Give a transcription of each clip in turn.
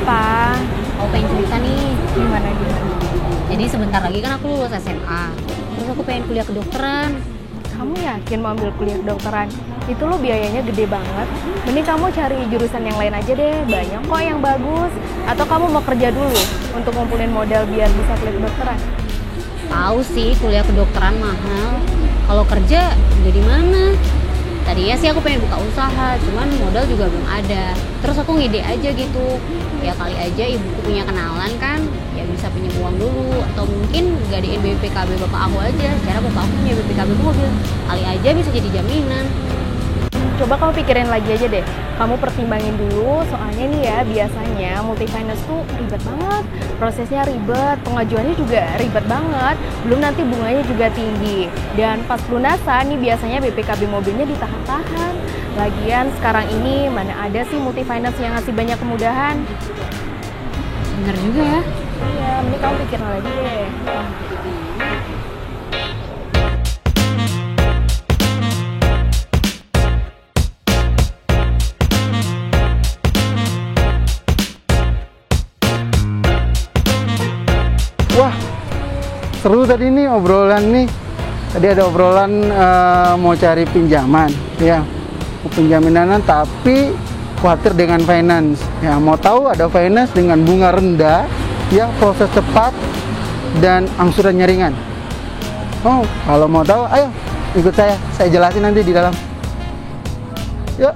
apa? Aku pengen cerita nih. Gimana? Jadi sebentar lagi kan aku lulus SMA. Terus aku pengen kuliah kedokteran. Kamu yakin mau ambil kuliah kedokteran? Itu lo biayanya gede banget. Mending kamu cari jurusan yang lain aja deh. Banyak kok yang bagus. Atau kamu mau kerja dulu untuk ngumpulin modal biar bisa kuliah kedokteran? Tahu sih kuliah kedokteran mahal. Kalau kerja jadi mana? Tadinya sih aku pengen buka usaha, cuman modal juga belum ada. Terus aku ngide aja gitu. Ya kali aja ibuku punya kenalan kan, ya bisa pinjam uang dulu. Atau mungkin gadein BPKB bapak aku aja. Secara bapak aku punya BPKB mobil. Kali aja bisa jadi jaminan. Coba kamu pikirin lagi aja deh. Kamu pertimbangin dulu, soalnya nih ya biasanya multifinance tuh ribet banget. Prosesnya ribet, pengajuannya juga ribet banget. Belum nanti bunganya juga tinggi. Dan pas pelunasan nih biasanya BPKB mobilnya ditahan-tahan. Lagian sekarang ini mana ada sih multifinance yang ngasih banyak kemudahan. Bener juga ya. Iya, mending kamu pikirin lagi deh. Wah, seru tadi nih obrolan nih. Tadi ada obrolan mau cari pinjaman, ya, mau pinjaminan tapi khawatir dengan finance. Ya, mau tahu ada finance dengan bunga rendah, ya, proses cepat dan angsurannya ringan. Oh, kalau mau tahu, ayo ikut saya jelasin nanti di dalam. Yuk.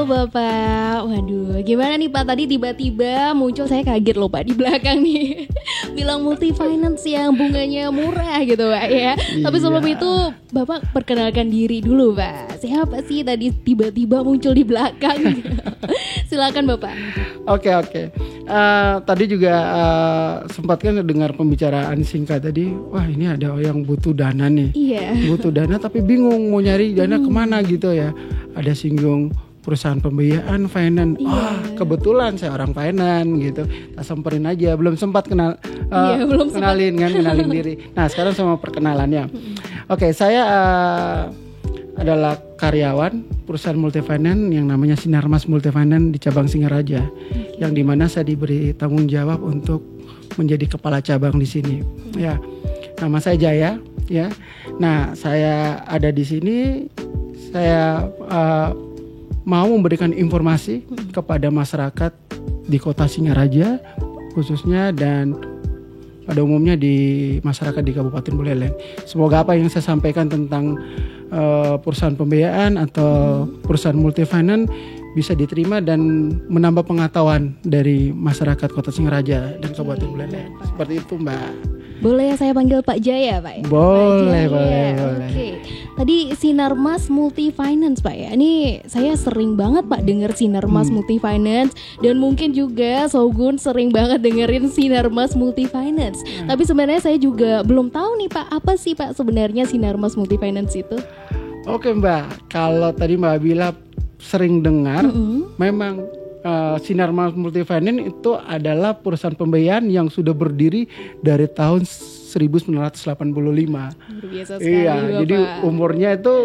Bapak, waduh, gimana nih Pak? Tadi tiba-tiba muncul, saya kaget loh Pak di belakang nih. Bilang multi finance yang bunganya murah gitu Pak ya. Tapi sebelum itu Bapak perkenalkan diri dulu Pak. Siapa sih tadi tiba-tiba muncul di belakang? Silakan Bapak. Oke. Tadi juga sempat kan dengar pembicaraan singkat tadi. Wah, ini ada yang butuh dana nih. Iya. Butuh dana tapi bingung mau nyari dana kemana gitu ya. Ada singgung perusahaan pembiayaan, finance. Wah, kebetulan saya orang finance gitu. Kita samperin aja. Belum sempat kenalin diri. Nah, sekarang sama perkenalannya. Oke, saya adalah karyawan perusahaan multifinance yang namanya Sinarmas Multifinance di cabang Singaraja, yang dimana saya diberi tanggung jawab untuk menjadi kepala cabang di sini. Ya, nama saya Jaya. Ya, nah saya ada di sini. Saya mau memberikan informasi kepada masyarakat di kota Singaraja khususnya dan pada umumnya di masyarakat di Kabupaten Buleleng. Semoga apa yang saya sampaikan tentang perusahaan pembiayaan atau perusahaan multifinance bisa diterima dan menambah pengetahuan dari masyarakat kota Singaraja dan Kabupaten Buleleng. Seperti itu Mbak. Boleh ya saya panggil Pak Jaya Pak ya? Boleh. Oke. Tadi Sinarmas Multifinance Pak ya. Ini saya sering banget Pak denger Sinarmas Multifinance, dan mungkin juga Shogun sering banget dengerin Sinarmas Multifinance. Tapi sebenarnya saya juga belum tahu nih Pak, apa sih Pak sebenarnya Sinarmas Multifinance itu? Oke Mbak, kalau tadi Mbak Bila sering dengar, memang Sinarmas Multifinance itu adalah perusahaan pembiayaan yang sudah berdiri dari tahun 1985. Luar biasa sekali. Iya, Bapak. jadi umurnya itu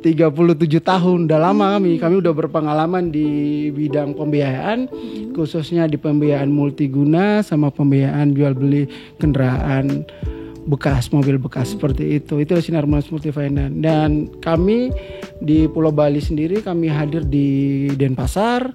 37 tahun. Udah lama kami udah berpengalaman di bidang pembiayaan, khususnya di pembiayaan multiguna sama pembiayaan jual beli kendaraan bekas, mobil bekas seperti itu. Itu Sinarmas Multifinance. Dan kami di Pulau Bali sendiri kami hadir di Denpasar,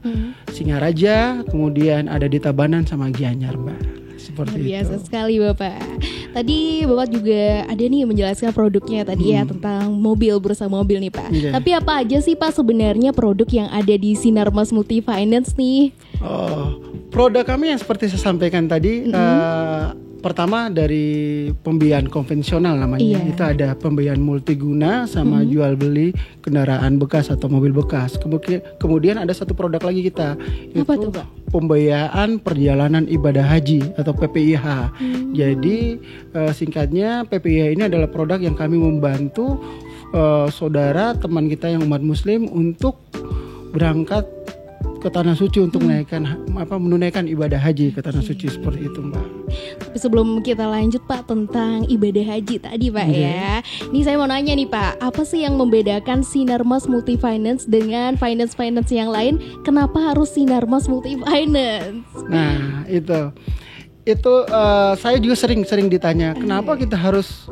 Singaraja, kemudian ada di Tabanan sama Gianyar, Mbak. Seperti Luar biasa itu. sekali Bapak. Tadi Bapak juga ada nih menjelaskan produknya tadi ya tentang mobil, bursa mobil nih Pak. Iya. Tapi apa aja sih Pak sebenarnya produk yang ada di Sinarmas Multifinance nih? Oh, produk kami yang seperti saya sampaikan tadi pertama dari pembiayaan konvensional namanya. Iya. Itu ada pembiayaan multiguna sama jual beli kendaraan bekas atau mobil bekas. Kemudian ada satu produk lagi kita, Apa itu tuh, Pak? pembiayaan perjalanan ibadah haji atau PPIH. Jadi singkatnya PPIH ini adalah produk yang kami membantu saudara teman kita yang umat muslim untuk berangkat ke tanah suci untuk menunaikan ibadah haji ke tanah suci, seperti itu, Mbak. Tapi sebelum kita lanjut Pak tentang ibadah haji tadi Pak ya. Ini saya mau nanya nih Pak, apa sih yang membedakan Sinarmas Multifinance dengan finance yang lain? Kenapa harus Sinarmas Multifinance? Nah, itu saya juga sering ditanya, kenapa kita harus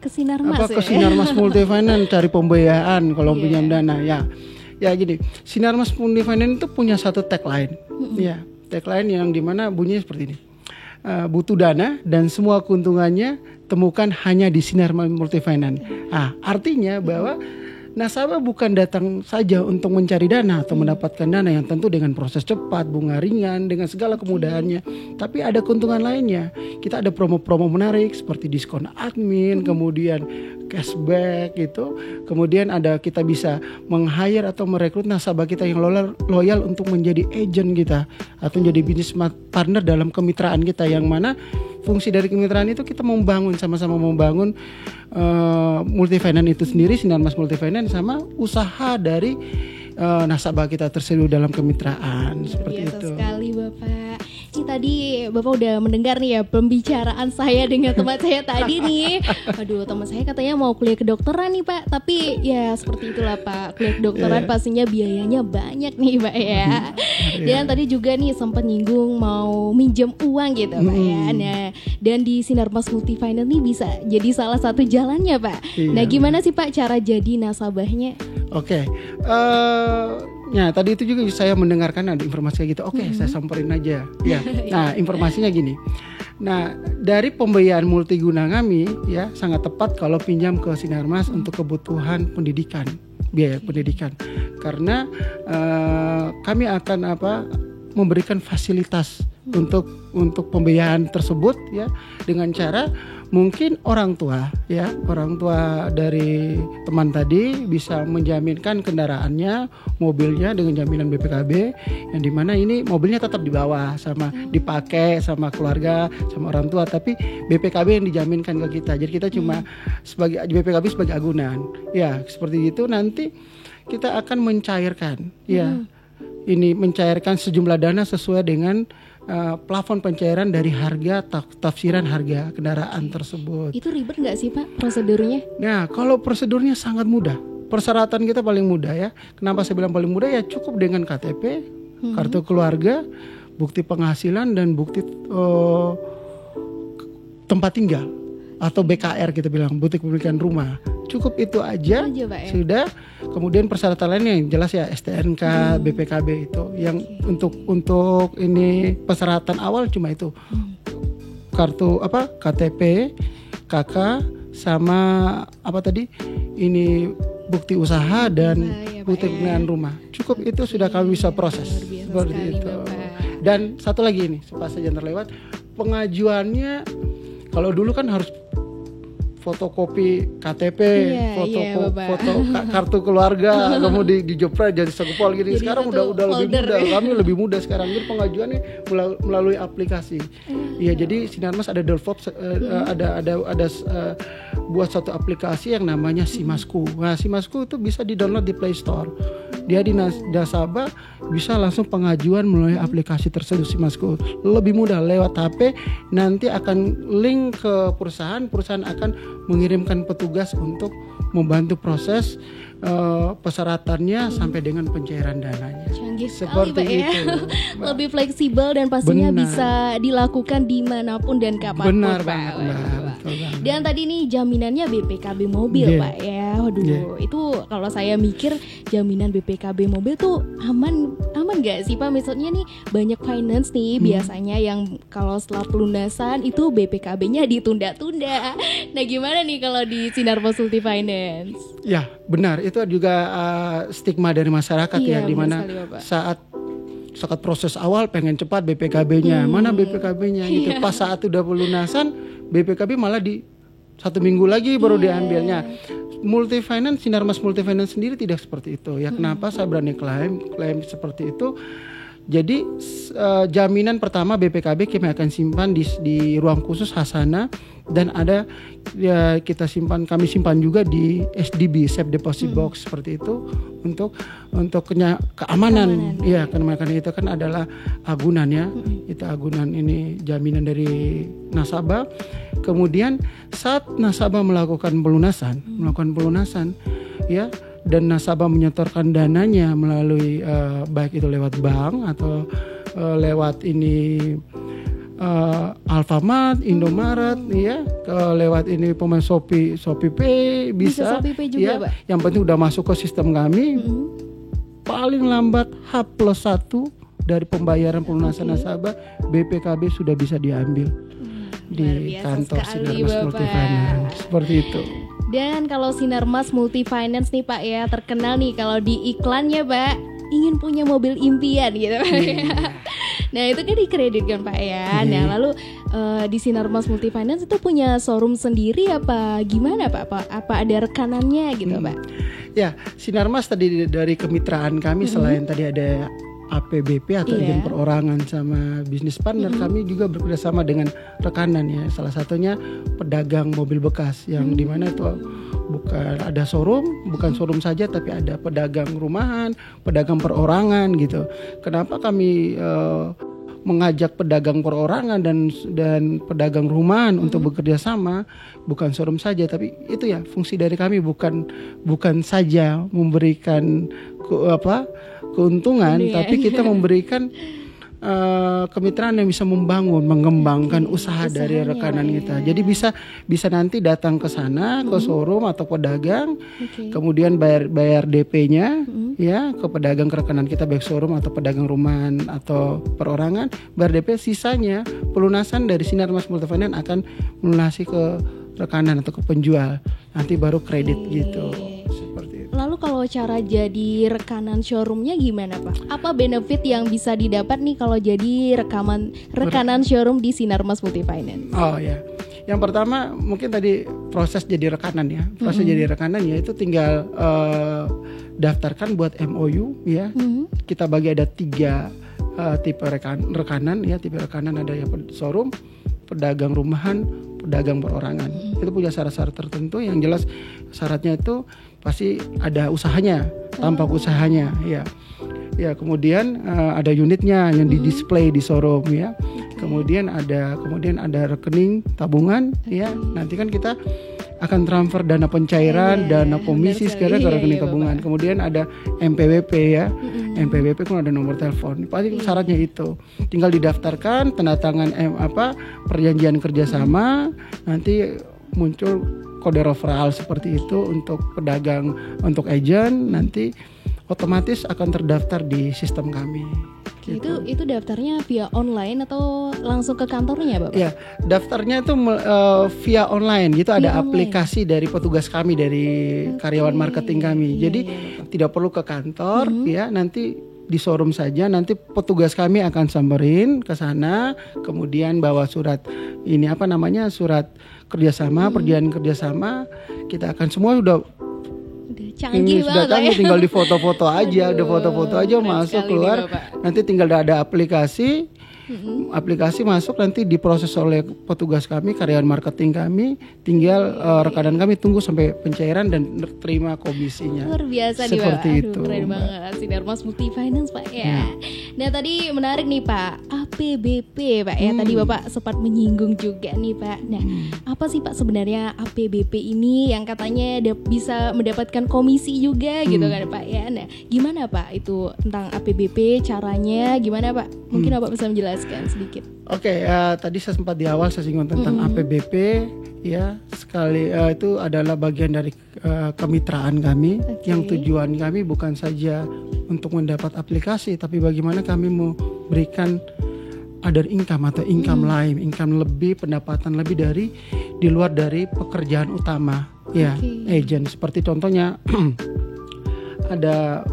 Ke Sinarmas ke Sinarmas Multifinance cari pembiayaan kalau pinjam dana ya gini. Sinarmas Multifinance itu punya satu tagline, ya tagline yang dimana bunyinya seperti ini, butuh dana dan semua keuntungannya temukan hanya di Sinarmas Multifinance. Artinya bahwa nasabah bukan datang saja untuk mencari dana atau mendapatkan dana yang tentu dengan proses cepat, bunga ringan, dengan segala kemudahannya. Tapi ada keuntungan lainnya. Kita ada promo-promo menarik seperti diskon admin, kemudian cashback gitu. Kemudian kita bisa meng-hire atau merekrut nasabah kita yang loyal untuk menjadi agent kita atau menjadi business partner dalam kemitraan kita, yang mana fungsi dari kemitraan itu kita sama-sama membangun Multifinance itu sendiri, Sinarmas Multifinance, sama usaha dari nasabah kita tersebut dalam kemitraan. Seperti Biasa itu. sekali Bapak. Ini tadi Bapak udah mendengar nih ya pembicaraan saya dengan teman saya tadi nih. Aduh, teman saya katanya mau kuliah kedokteran nih Pak. Tapi ya seperti itulah Pak, kuliah kedokteran pastinya biayanya banyak nih Pak ya. Dan tadi juga nih sempat nyinggung mau minjem uang gitu Pak ya. Nah, dan di Sinarmas Multifinance nih bisa jadi salah satu jalannya Pak. Nah, gimana sih Pak cara jadi nasabahnya? Oke. Ya tadi itu juga saya mendengarkan ada informasi kayak gitu. Oke, saya samperin aja. Ya. Nah, informasinya gini. Nah, dari pembiayaan multiguna kami ya sangat tepat kalau pinjam ke Sinarmas untuk kebutuhan pendidikan, biaya pendidikan. Karena kami akan memberikan fasilitas untuk pembiayaan tersebut ya, dengan cara mungkin orang tua dari teman tadi bisa menjaminkan kendaraannya, mobilnya dengan jaminan BPKB, yang dimana ini mobilnya tetap dibawa sama dipakai sama keluarga, sama orang tua, tapi BPKB yang dijaminkan ke kita. Jadi kita cuma sebagai BPKB sebagai agunan. Ya, seperti itu nanti kita akan mencairkan mencairkan sejumlah dana sesuai dengan plafon pencairan dari harga tafsiran harga kendaraan tersebut. Itu ribet nggak sih Pak prosedurnya? Nah, kalau prosedurnya sangat mudah. Persyaratan kita paling mudah ya. Kenapa saya bilang paling mudah? Ya cukup dengan KTP, kartu keluarga, bukti penghasilan dan bukti tempat tinggal atau BKR kita bilang, bukti kepemilikan rumah. Cukup itu aja Pak, ya? Sudah. Kemudian persyaratan lainnya yang jelas ya STNK, BPKB itu. Yang untuk ini persyaratan awal cuma itu. Kartu KTP, KK sama ini bukti usaha dan bukti kepemilikan rumah. Cukup itu sudah kami bisa proses. Seperti itu. Dan satu lagi ini, supaya jangan terlewat, pengajuannya kalau dulu kan harus fotokopi KTP, foto kartu keluarga, kemudian dijepret jadi segepol gini. Sekarang udah lebih mudah, kami lebih mudah sekarang. Jadi pengajuannya melalui aplikasi. Iya, jadi Sinarmas ada develop ada buat satu aplikasi yang namanya Simasku. Nah, Simasku itu bisa di-download di Play Store. Dia di nasabah bisa langsung pengajuan melalui aplikasi tersebut Simasku. Lebih mudah lewat HP, nanti akan link ke perusahaan akan mengirimkan petugas untuk membantu proses persyaratannya sampai dengan pencairan dananya. Canggih seperti sekali, Pak, itu. Ya. Lebih fleksibel dan pastinya bisa dilakukan dimanapun dan kapanpun. Benar Pak. banget, Mbak. Dan tadi nih jaminannya BPKB mobil, Pak ya. Waduh, itu kalau saya mikir jaminan BPKB mobil tuh aman nggak sih Pak? Misalnya nih banyak finance nih biasanya yang kalau setelah pelunasan itu BPKB-nya ditunda-tunda. Nah, gimana nih kalau di Sinarmas Multifinance? Ya, benar. Itu juga stigma dari masyarakat ya, di mana saat saat proses awal pengen cepat BPKB-nya, mana BPKB-nya gitu. Pas saat udah pelunasan, BPKB malah di 1 minggu lagi baru diambilnya. Multifinance, Sinarmas Multifinance sendiri tidak seperti itu. Ya kenapa saya berani klaim seperti itu? Jadi jaminan pertama BPKB kami akan simpan di ruang khusus Hasana, dan ada ya kami simpan juga di SDB, Safe Deposit Box seperti itu untuk keamanan. Ya, karena itu kan adalah agunan ya. Itu agunan ini jaminan dari nasabah. Kemudian saat nasabah melakukan pelunasan ya, dan nasabah menyetorkan dananya melalui baik itu lewat bank atau lewat ini Alfamart, Indomaret ya, lewat ini pemain Shopee Pay bisa Shopee Pay juga, ya. Pak. Yang penting udah masuk ke sistem kami. Paling lambat H+1 dari pembayaran pelunasan nasabah, BPKB sudah bisa diambil di kantor Sinarmas Multifinance. Seperti itu. Dan kalau Sinarmas Multifinance nih Pak ya, terkenal nih kalau di iklannya Pak, ingin punya mobil impian gitu Pak. Nah itu kan dikreditkan Pak ya. Nah lalu di Sinarmas Multifinance itu punya showroom sendiri apa gimana Pak? Apa ada rekanannya gitu Pak? Ya, Sinarmas tadi dari kemitraan kami selain tadi ada APBP atau agen perorangan sama bisnis partner, kami juga bekerjasama dengan rekanan ya. Salah satunya pedagang mobil bekas yang dimana itu bukan ada bukan showroom saja, tapi ada pedagang rumahan, pedagang perorangan gitu. Kenapa kami mengajak pedagang perorangan dan pedagang rumahan untuk bekerja sama, bukan showroom saja, tapi itu ya fungsi dari kami bukan saja memberikan keuntungan, tapi kita memberikan kemitraan yang bisa mengembangkan usaha dari rekanan kita. Jadi bisa nanti datang ke sana ke showroom atau pedagang, kemudian bayar DP-nya ya ke pedagang ke rekanan kita, baik showroom atau pedagang rumahan atau perorangan, bayar DP, sisanya pelunasan dari Sinarmas Multifinance akan melunasi ke rekanan atau ke penjual, nanti baru kredit gitu. Lalu kalau cara jadi rekanan showroomnya gimana Pak? Apa benefit yang bisa didapat nih kalau jadi rekanan showroom di Sinarmas Multifinance? Oh ya, yang pertama mungkin tadi proses jadi rekanan ya. Proses jadi rekanan ya itu tinggal daftarkan buat MOU ya. Kita bagi ada 3 tipe rekanan ya. Tipe rekanan ada yang showroom, pedagang rumahan, pedagang perorangan. Itu punya syarat-syarat tertentu, yang jelas syaratnya itu pasti ada usahanya, tampak usahanya ya. Ya, kemudian ada unitnya yang di display di showroom ya. Kemudian ada rekening tabungan ya. Nanti kan kita akan transfer dana pencairan, dana komisi sekarang ke rekening tabungan. Kemudian ada MPWP ya. MPWP kan ada nomor telepon. Pasti syaratnya itu. Tinggal didaftarkan, tanda tangan perjanjian kerjasama, nanti muncul kode referral seperti itu untuk pedagang, untuk agent, nanti otomatis akan terdaftar di sistem kami. Gitu. Itu daftarnya via online atau langsung ke kantornya Bapak? Ya, daftarnya itu via online gitu, ada aplikasi dari petugas kami, dari karyawan marketing kami. Jadi tidak perlu ke kantor ya, nanti di showroom saja, nanti petugas kami akan samperin ke sana, kemudian bawa surat surat kerjasama, perjanjian kerjasama, kita akan semua udah canggih sudah banget canggih, tinggal di foto-foto aja, udah foto-foto aja masuk keluar, nanti tinggal ada aplikasi masuk, nanti diproses oleh petugas kami, karyawan marketing kami, tinggal rekanan kami tunggu sampai pencairan dan terima komisinya. Luar biasa nih Pak. Seperti itu. Keren banget Sinarmas Multifinance Pak ya. Nah tadi menarik nih Pak, APBP Pak ya. Tadi Bapak sempat menyinggung juga nih Pak. Nah apa sih Pak sebenarnya APBP ini yang katanya bisa mendapatkan komisi juga gitu kan Pak ya. Nah gimana Pak itu tentang APBP, caranya gimana Pak? Mungkin Bapak bisa menjelaskan sedikit. Oke, tadi saya sempat di awal saya singgung tentang APBP ya. Itu adalah bagian dari kemitraan kami, yang tujuan kami bukan saja untuk mendapat aplikasi, tapi bagaimana kami mau berikan other income atau income lain, income lebih, pendapatan lebih dari di luar dari pekerjaan utama ya, agent. Seperti contohnya ada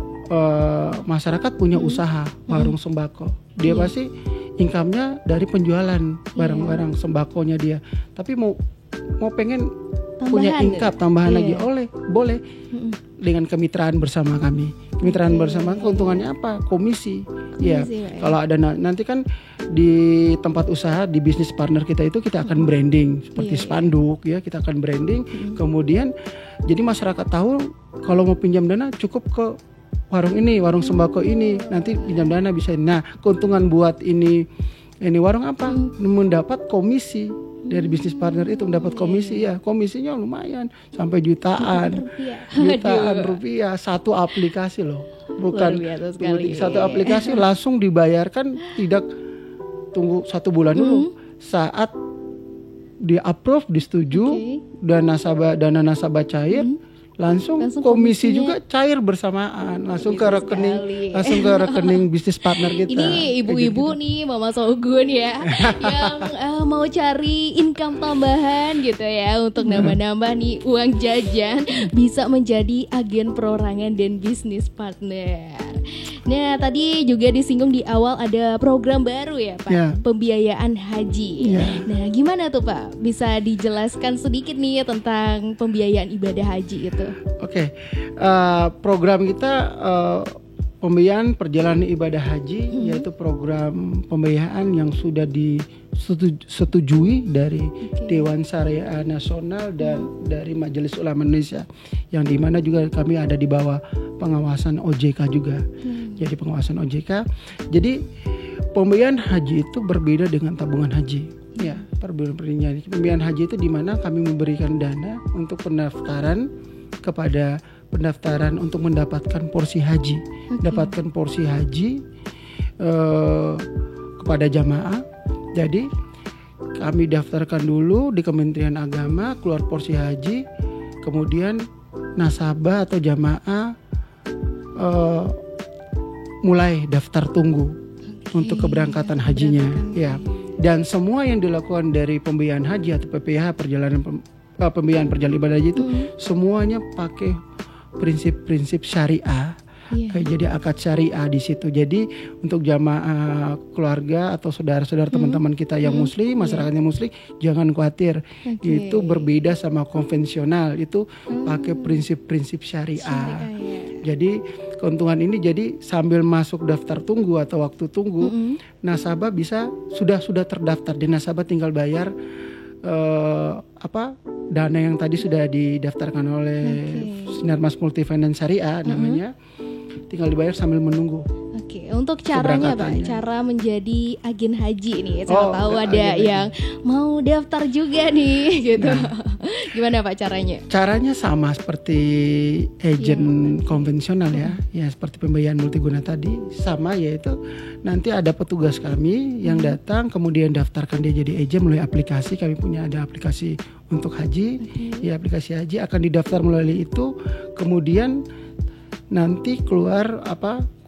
masyarakat punya usaha warung sembako, dia pasti income-nya dari penjualan barang-barang sembakonya dia. Tapi mau pengen punya income tambahan lagi, boleh dengan kemitraan bersama kami. Kemitraan bersama keuntungannya apa? Komisi. Ya, kalau ada nanti kan di tempat usaha, di bisnis partner kita itu kita akan branding seperti spanduk ya, kita akan branding. Kemudian jadi masyarakat tahu kalau mau pinjam dana cukup ke warung ini, warung sembako ini, nanti pinjam dana bisa. Nah, keuntungan buat ini warung apa? Mendapat komisi dari bisnis partner itu, mendapat komisi ya, komisinya lumayan sampai jutaan rupiah satu aplikasi loh, bukan satu aplikasi langsung dibayarkan, tidak tunggu 1 bulan dulu, saat di approve, disetujui, dana nasabah cair. Langsung komisi juga cair bersamaan, langsung ke rekening bisnis partner kita. Ini ibu-ibu nih, Mama Sogun ya, yang mau cari income tambahan gitu ya, untuk nambah-nambah nih uang jajan, bisa menjadi agen perorangan dan bisnis partner. Nah, tadi juga disinggung di awal ada program baru ya Pak, pembiayaan haji. Nah, gimana tuh Pak? Bisa dijelaskan sedikit nih tentang pembiayaan ibadah haji itu? Oke, program kita pembiayaan perjalanan ibadah haji, yaitu program pembiayaan yang sudah disetujui dari Dewan Syariah Nasional dan dari Majelis Ulama Indonesia, yang dimana juga kami ada di bawah pengawasan OJK juga. Jadi pengawasan OJK. Jadi pembiayaan haji itu berbeda dengan tabungan haji. Ya, pembiayaan haji itu dimana kami memberikan dana untuk pendaftaran untuk mendapatkan porsi haji, dapatkan porsi haji kepada jamaah. Jadi kami daftarkan dulu di Kementerian Agama, keluar porsi haji, kemudian nasabah atau jamaah mulai daftar tunggu untuk keberangkatan hajinya, ya. Dan semua yang dilakukan dari pembiayaan haji atau PPH, pembiayaan perjalanan ibadah haji itu semuanya pakai prinsip-prinsip syariah. Jadi akad syariah di situ. Jadi untuk jamaah keluarga atau saudara-saudara teman-teman kita yang muslim, masyarakatnya muslim, jangan khawatir. Itu berbeda sama konvensional. Itu pakai prinsip-prinsip syariah. Jadi keuntungan ini jadi sambil masuk daftar tunggu atau waktu tunggu, nasabah bisa sudah terdaftar. Di nasabah tinggal bayar dana yang tadi sudah didaftarkan oleh Sinarmas Multifinance Syariah namanya, tinggal dibayar sambil menunggu. Untuk caranya Pak, cara menjadi agen haji nih, saya tahu ada yang mau daftar juga nih gitu. Gimana Pak caranya? Caranya sama seperti agen konvensional ya seperti pembiayaan multiguna tadi, sama, yaitu nanti ada petugas kami yang datang, kemudian daftarkan dia jadi agen melalui aplikasi. Kami punya ada aplikasi untuk haji, ya aplikasi haji akan didaftar melalui itu, kemudian nanti keluar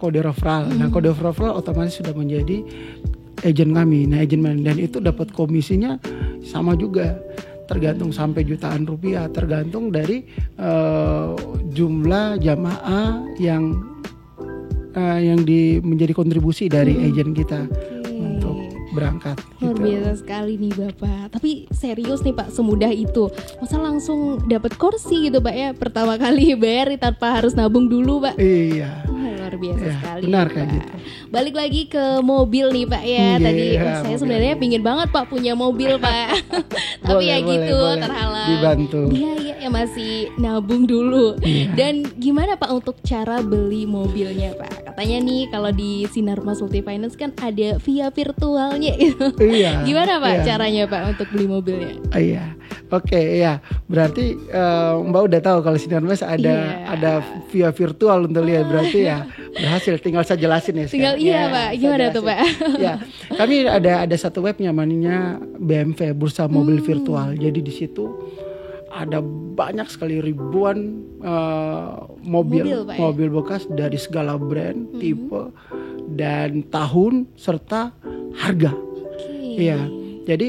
kode referral. Nah, kode referral otomatis sudah menjadi agen kami. Nah, agen dan itu dapat komisinya sama juga, tergantung sampai jutaan rupiah, tergantung dari jumlah jamaah yang menjadi kontribusi dari agen kita untuk berangkat. Luar biasa sekali nih Bapak. Tapi serius nih Pak, semudah itu? Masa langsung dapat kursi gitu Pak ya? Pertama kali bayar tanpa harus nabung dulu Pak? Iya. Luar biasa sekali. Benar kayak gitu. Balik lagi ke mobil nih Pak ya. Tadi saya sebenarnya pingin banget Pak punya mobil Pak. Tapi boleh, terhalang dibantu. Biaya ya masih nabung dulu. Dan gimana Pak untuk cara beli mobilnya Pak? Katanya nih kalau di Sinarmas Multifinance kan ada via virtualnya gitu. Gimana Pak caranya Pak untuk beli mobilnya? Berarti Mbak udah tahu kalau Sinarmas ada via virtual untuk lihat, berarti ya berhasil. Tinggal saya jelasin ya. Pak. Gimana tuh Pak? Kami ada satu webnya namanya BMW Bursa Mobil Virtual. Jadi di situ ada banyak sekali ribuan mobil bekas dari segala brand, tipe, dan tahun serta harga. Jadi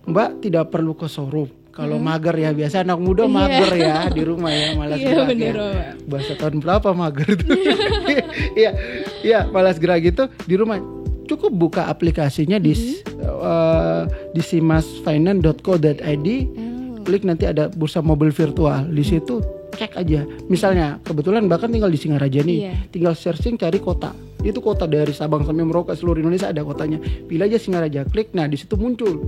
Mbak tidak perlu ke showroom. Kalau mager ya, biasa anak muda mager ya di rumah ya, malas Iya, gerak bener, ya. Bapak. Bahasa tahun berapa mager tuh? Iya, iya, malas gerak gitu di rumah. Cukup buka aplikasinya di simasfinance.co.id, klik nanti ada bursa mobil virtual. Di situ cek aja. Misalnya kebetulan bahkan tinggal di Singaraja nih, Iya. tinggal searching cari kota. Itu kota dari Sabang sampai Merauke seluruh Indonesia ada kotanya. Pilih aja Singaraja, klik. Nah, di situ muncul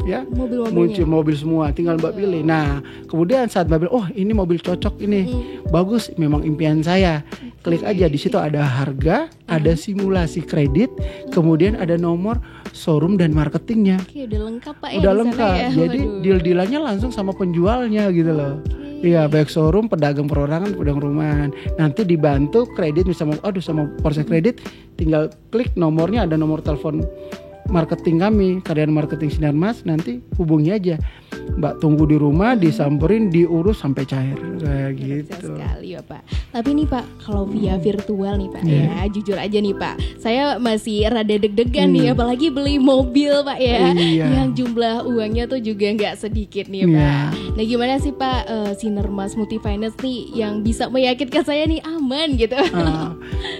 ya. Mobil-mobilnya. Muncul mobil semua, tinggal Mbak pilih. Nah, kemudian saat Mbak pilih, oh ini mobil cocok ini. Bagus, memang impian saya. Klik aja, di situ ada harga, ada simulasi kredit, kemudian ada nomor showroom dan marketingnya. Oke, udah lengkap Pak ya Udah di sana lengkap. ya. Jadi Waduh. deal-dealannya langsung sama penjualnya gitu loh. Iya, baik showroom, pedagang perorangan, pedagang rumahan. Nanti dibantu kredit misalnya, sama proses kredit, tinggal klik nomornya, ada nomor telepon marketing kami, karyawan marketing Sinarmas, nanti hubungi aja. Mbak tunggu di rumah, disamperin, diurus sampai cair kayak Bisa gitu. sekali ya Pak. Tapi nih Pak, kalau via virtual nih Pak Iya. ya, jujur aja nih Pak, saya masih rada deg-degan nih, apalagi beli mobil Pak ya, Iya. yang jumlah uangnya tuh juga nggak sedikit nih Iya. Pak. Nah gimana sih Pak, Sinarmas Multifinance nih yang bisa meyakinkan saya nih aman gitu?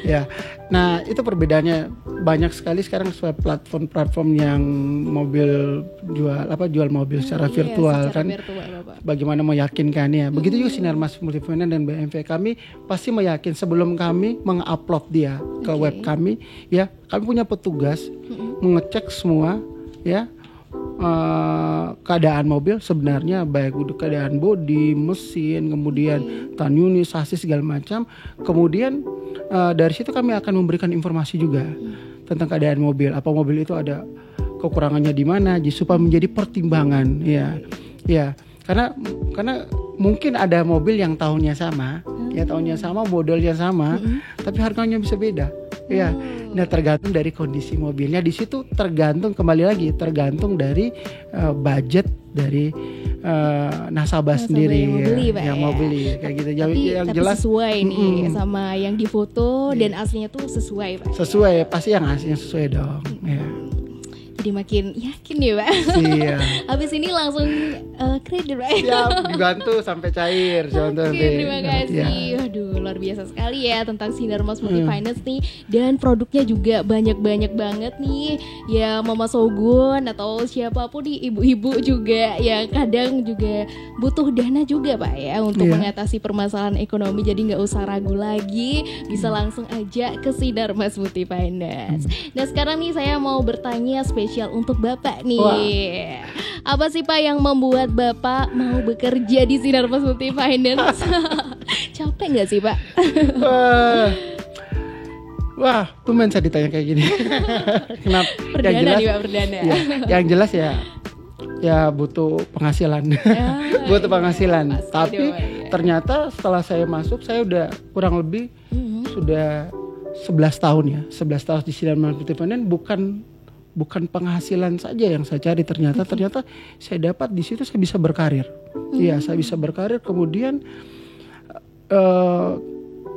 Ya, nah itu perbedaannya banyak sekali sekarang platform-platform yang mobil jual mobil secara Iya, virtual secara kan. virtual, Bapak. Bagaimana meyakinkannya? Begitu juga Sinarmas Multifinance dan BMV, kami pasti meyakin sebelum kami mengupload dia ke web kami, ya kami punya petugas mengecek semua, ya. Keadaan mobil sebenarnya baik udah keadaan bodi, mesin, kemudian tan unit, sasis segala macam. Kemudian dari situ kami akan memberikan informasi juga tentang keadaan mobil. Apa mobil itu ada kekurangannya di mana, supaya menjadi pertimbangan, ya, ya. Karena mungkin ada mobil yang tahunnya sama, ya tahunnya sama, modelnya sama, tapi harganya bisa beda. Ya, nah tergantung dari kondisi mobilnya. Di situ tergantung tergantung dari budget dari nasabah sendiri yang mau beli, Pak, yang ya. mau beli kayak gitu. Tapi Jelas sesuai nih sama yang difoto dan aslinya tuh sesuai Pak. sesuai, pasti yang aslinya sesuai dong. Ya. Jadi makin yakin nih Pak. Iya. Habis ini langsung kredit Pak. Siap, dibantu sampai cair. Oke, terima kasih. Waduh, luar biasa sekali ya tentang Sinarmas Multifinance nih. Dan produknya juga banyak-banyak banget nih. Ya Mama Sogun atau siapapun nih, ibu-ibu juga yang kadang juga butuh dana juga Pak ya untuk Iya. mengatasi permasalahan ekonomi. Jadi nggak usah ragu lagi, bisa langsung aja ke Sinarmas Multifinance. Nah sekarang nih saya mau bertanya spesial untuk Bapak nih. Wah. Apa sih Pak yang membuat Bapak mau bekerja di Sinarmas Multifinance? Capek nggak sih Pak? Wah, tumben saya ditanya kayak gini. Kenapa? Perdana nih Pak, perdana. Ya, yang jelas ya butuh penghasilan. Butuh penghasilan. pasti Tapi dong, ya. ternyata setelah saya masuk, saya udah kurang lebih sudah 11 tahun ya. 11 tahun di Sinarmas Multifinance, bukan penghasilan saja yang saya cari, ternyata saya dapat di situ saya bisa berkarir. Iya, saya bisa berkarir. Kemudian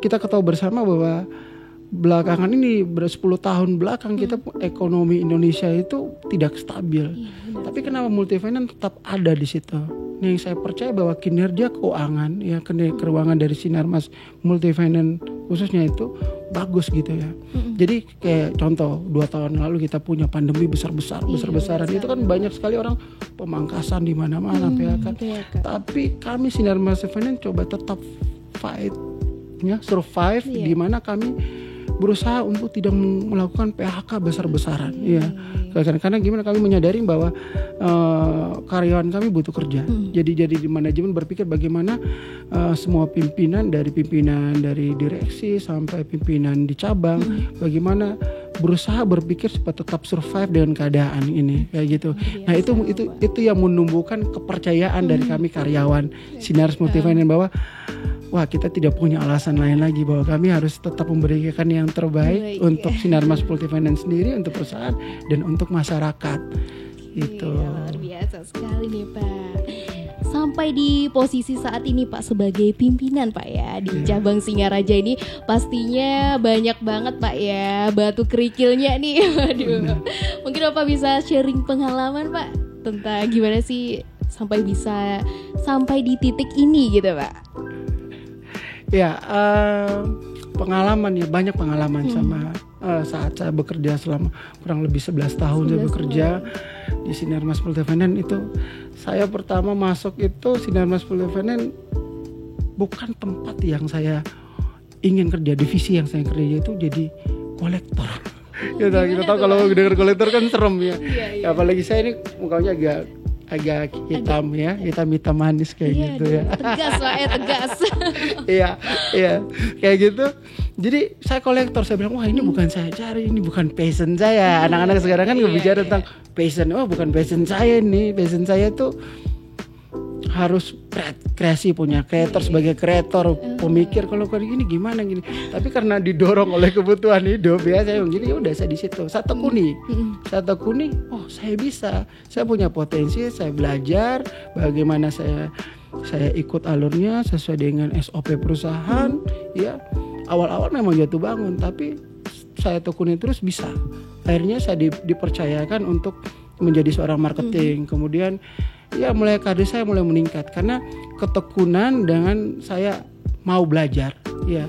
kita ketahui bersama bahwa belakangan ini 10 tahun belakang kita ekonomi Indonesia itu tidak stabil. Tapi kenapa Multifinance tetap ada di situ? Yang saya percaya bahwa kinerja keuangan, ya keuangan dari Sinarmas Multifinance khususnya itu bagus gitu ya. Jadi kayak contoh 2 tahun lalu kita punya pandemi besar-besaran itu kan banyak sekali orang pemangkasan di mana-mana PHK. Tapi kami Sinarmas Multifinance coba tetap fight, ya, survive di mana kami berusaha untuk tidak melakukan PHK besar-besaran, ya. Karena gimana, kami menyadari bahwa karyawan kami butuh kerja. Jadi di manajemen berpikir bagaimana semua pimpinan dari direksi sampai pimpinan di cabang, bagaimana berusaha berpikir supaya tetap survive dengan keadaan ini, kayak gitu. Nah itu yang menumbuhkan kepercayaan dari kami karyawan Sinarmas Multifinance bahwa wah, kita tidak punya alasan lain lagi, bahwa kami harus tetap memberikan yang terbaik untuk Sinarmas Multifinance sendiri, untuk perusahaan dan untuk masyarakat. Itu luar biasa sekali nih Pak. Sampai di posisi saat ini Pak sebagai pimpinan Pak ya di cabang Singaraja ini, pastinya banyak banget Pak ya batu kerikilnya nih. Waduh. Mungkin Bapak bisa sharing pengalaman Pak tentang gimana sih sampai bisa sampai di titik ini gitu Pak? Ya, pengalaman ya, banyak pengalaman sama saat saya bekerja selama kurang lebih 11 tahun saya bekerja di Sinarmas Multifinance. Itu saya pertama masuk itu Sinarmas Multifinance bukan tempat yang saya ingin kerja, divisi yang saya kerja itu jadi kolektor. Kita tahu kalau dengar kolektor kan serem ya. Iya. Apalagi saya ini mukanya agak hitam ya, hitam manis kayak gitu ya. Tegas Pak ya, tegas. Iya, kayak gitu. Jadi saya kolektor, saya bilang wah ini bukan saya cari, ini bukan passion saya. Anak-anak sekarang kan bicara tentang passion, oh bukan passion saya nih, passion saya tuh harus kreasi, punya kreator sebagai kreator, pemikir kalau kayak gini gimana gini. Tapi karena didorong oleh kebutuhan hidup ya saya gini, ya udah saya di situ. Saya tekuni, oh saya bisa, saya punya potensi, saya belajar bagaimana saya ikut alurnya sesuai dengan SOP perusahaan. Ya awal-awal memang jatuh bangun, tapi saya tekuni terus bisa. Akhirnya saya dipercayakan untuk menjadi seorang marketing. Kemudian ya mulai karir saya mulai meningkat karena ketekunan dengan saya mau belajar. Ya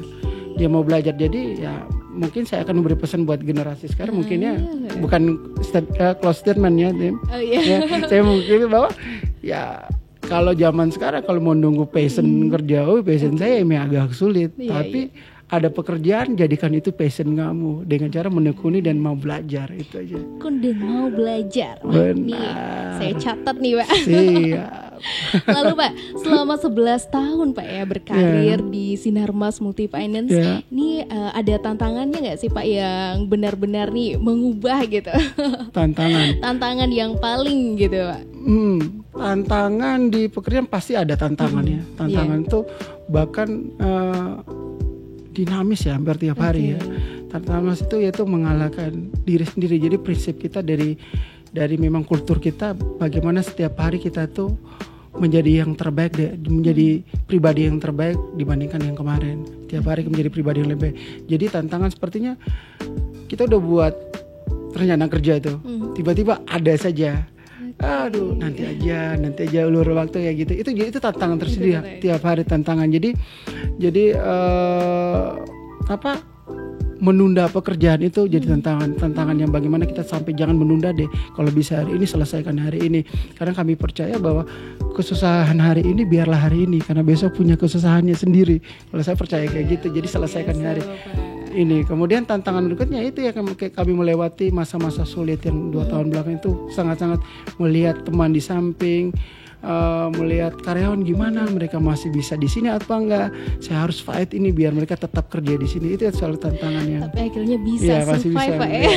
dia mau belajar, jadi ya mungkin saya akan memberi pesan buat generasi sekarang mungkin ya bukan close statement ya Tim. Ya, saya mungkin bahwa ya kalau zaman sekarang kalau mau nunggu passion kerja, passion saya emang agak sulit. Tapi ada pekerjaan, jadikan itu passion kamu dengan cara menekuni dan mau belajar, itu aja. Dan mau belajar. Benar. Nih, saya catat nih Pak. Siap. Lalu Pak, selama 11 tahun Pak ya berkarir di Sinarmas Multifinance, ini ada tantangannya nggak sih Pak yang benar-benar nih mengubah gitu? Tantangan yang paling gitu Pak. Tantangan di pekerjaan pasti ada tantangannya. Tantangan itu bahkan dinamis ya, hampir tiap hari ya. Tantangan itu yaitu mengalahkan diri sendiri. Jadi prinsip kita dari memang kultur kita, bagaimana setiap hari kita tuh menjadi yang terbaik, menjadi pribadi yang terbaik dibandingkan yang kemarin. Tiap hari menjadi pribadi yang lebih baik. Jadi tantangan sepertinya kita udah buat rencana kerja itu, tiba-tiba ada saja. Aduh, nanti aja ulur waktu ya gitu. Itu tantangan tersendiri tiap hari tantangan. Jadi menunda pekerjaan itu jadi tantangan yang bagaimana kita sampai jangan menunda deh. Kalau bisa hari ini selesaikan hari ini. Karena kami percaya bahwa kesusahan hari ini biarlah hari ini, karena besok punya kesusahannya sendiri. Kalau saya percaya kayak gitu. Jadi selesaikan hari ini. Kemudian tantangan berikutnya itu ya kami melewati masa-masa sulit yang 2 tahun belakang itu sangat-sangat melihat teman di samping, melihat karyawan gimana mereka masih bisa di sini atau enggak. Saya harus fight ini biar mereka tetap kerja di sini. Itu selalu tantangannya. Tapi akhirnya bisa survive Pak ya.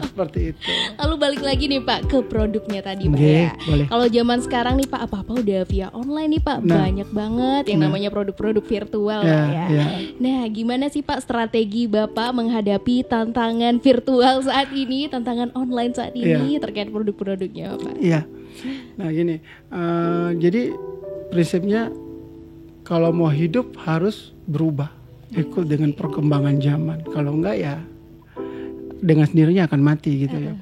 Seperti itu. Lalu balik lagi nih Pak ke produknya tadi Pak ya. Kalau zaman sekarang nih Pak apa-apa udah via online nih Pak. Banyak banget yang namanya produk-produk virtual ya. Nah, gimana sih Pak strategi Bapak menghadapi tantangan virtual saat ini, tantangan online saat ini terkait produk-produknya Pak? Iya. Nah gini, jadi prinsipnya kalau mau hidup harus berubah, ikut dengan perkembangan zaman. Kalau enggak ya dengan sendirinya akan mati gitu ya.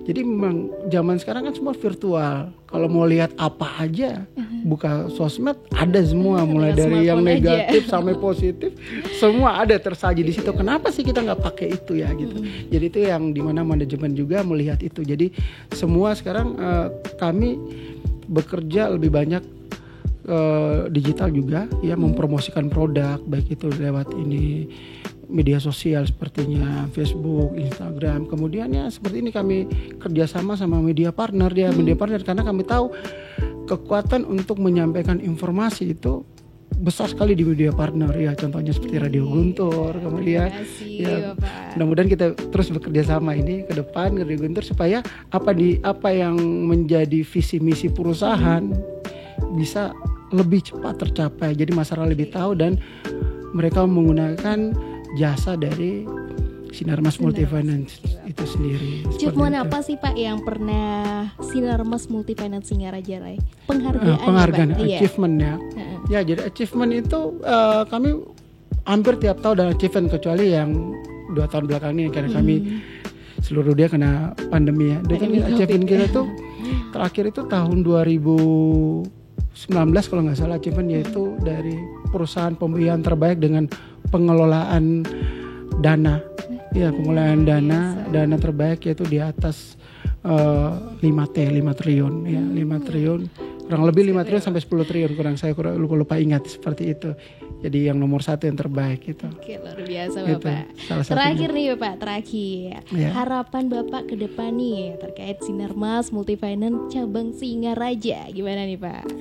Jadi memang zaman sekarang kan semua virtual. Kalau mau lihat apa aja, buka sosmed ada semua, mulai dari yang negatif sampai positif, semua ada tersaji di situ. Kenapa sih kita nggak pakai itu ya gitu? Jadi itu yang dimana manajemen juga melihat itu. Jadi semua sekarang kami bekerja lebih banyak digital juga, ya mempromosikan produk baik itu lewat ini media sosial sepertinya Facebook, Instagram. Kemudian ya seperti ini kami kerjasama sama media partner karena kami tahu kekuatan untuk menyampaikan informasi itu besar sekali di media partner ya. Contohnya seperti Radio Guntur. Kemudian ya mudah-mudahan kita terus bekerja sama ini ke depan Radio Guntur supaya apa yang menjadi visi misi perusahaan bisa lebih cepat tercapai. Jadi masyarakat lebih tahu dan mereka menggunakan jasa dari Sinarmas Multifinance itu sendiri. Achievement apa sih Pak yang pernah Sinarmas Multifinance Singaraja raih? Penghargaan achievement ya. Ya jadi achievement itu kami hampir tiap tahun ada achievement kecuali yang 2 tahun belakang ini karena kami seluruh dia kena pandemi ya. Jadi achievement kita tuh terakhir itu tahun 2019 kalau nggak salah, cuman yaitu dari perusahaan pembiayaan terbaik dengan pengelolaan dana. Ya, pengelolaan dana terbaik yaitu di atas 5 triliun ya, 5 triliun. Kurang lebih 5 triliun sampai 10 triliun, saya lupa ingat seperti itu. Jadi yang nomor 1 yang terbaik itu. Oke, luar biasa Gitu, Bapak. salah Terakhir satunya. nih Bapak, terakhir. Ya. Harapan Bapak ke depan nih terkait Sinarmas Multifinance cabang Singaraja. Gimana nih Pak?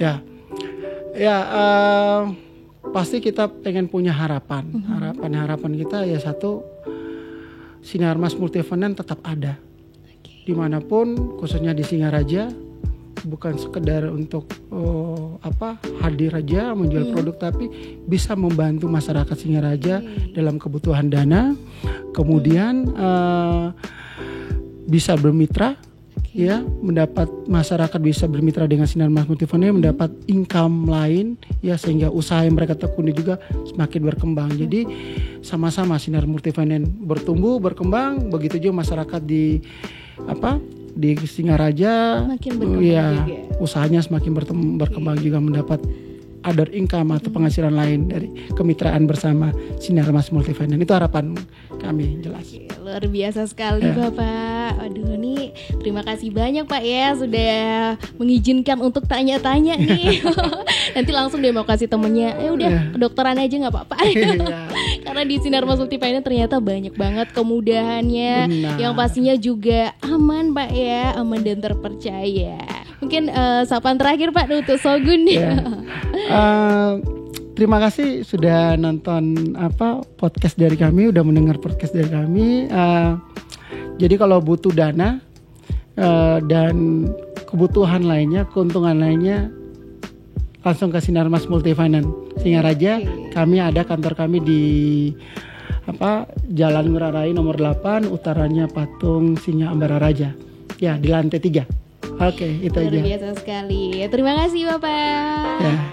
Ya, pasti kita pengen punya harapan. Harapan kita ya satu, Sinarmas Multifinance tetap ada dimanapun, khususnya di Singaraja. Bukan sekedar untuk hadir aja menjual produk, tapi bisa membantu masyarakat Singaraja dalam kebutuhan dana. Kemudian bisa bermitra, ya, mendapat masyarakat bisa bermitra dengan Sinarmas Multifinance, mendapat income lain, ya, sehingga usaha yang mereka tekuni juga semakin berkembang. Jadi sama-sama Sinar Multifinance bertumbuh, berkembang, begitu juga masyarakat di Singaraja, Makin berkembang ya, juga. usahanya semakin berkembang juga, mendapat other income atau penghasilan lain dari kemitraan bersama Sinarmas Multifinance. Itu harapan kami, jelas. Oke, luar biasa sekali Ya. Bapak. Aduh nih, terima kasih banyak Pak ya sudah mengizinkan untuk tanya-tanya nih. Nanti langsung dia mau kasih temennya, udah Ya. kedokteran aja nggak apa-apa. Iya. Karena di Sinarmas Multifinance ternyata banyak banget kemudahannya, Benar. yang pastinya juga aman Pak ya, aman dan terpercaya. Mungkin sapaan terakhir Pak untuk Shogun nih. Ya. Terima kasih sudah nonton podcast dari kami, udah mendengar podcast dari kami. Jadi kalau butuh dana dan kebutuhan lainnya, keuntungan lainnya, langsung ke Sinarmas Multifinance Singaraja. Kami ada kantor kami di Jalan Ngurah Rai nomor 8, utaranya patung Singa Ambara Raja. Ya, di lantai 3. Oke, itu Luar aja. biasa sekali. Terima kasih Bapak. Ya.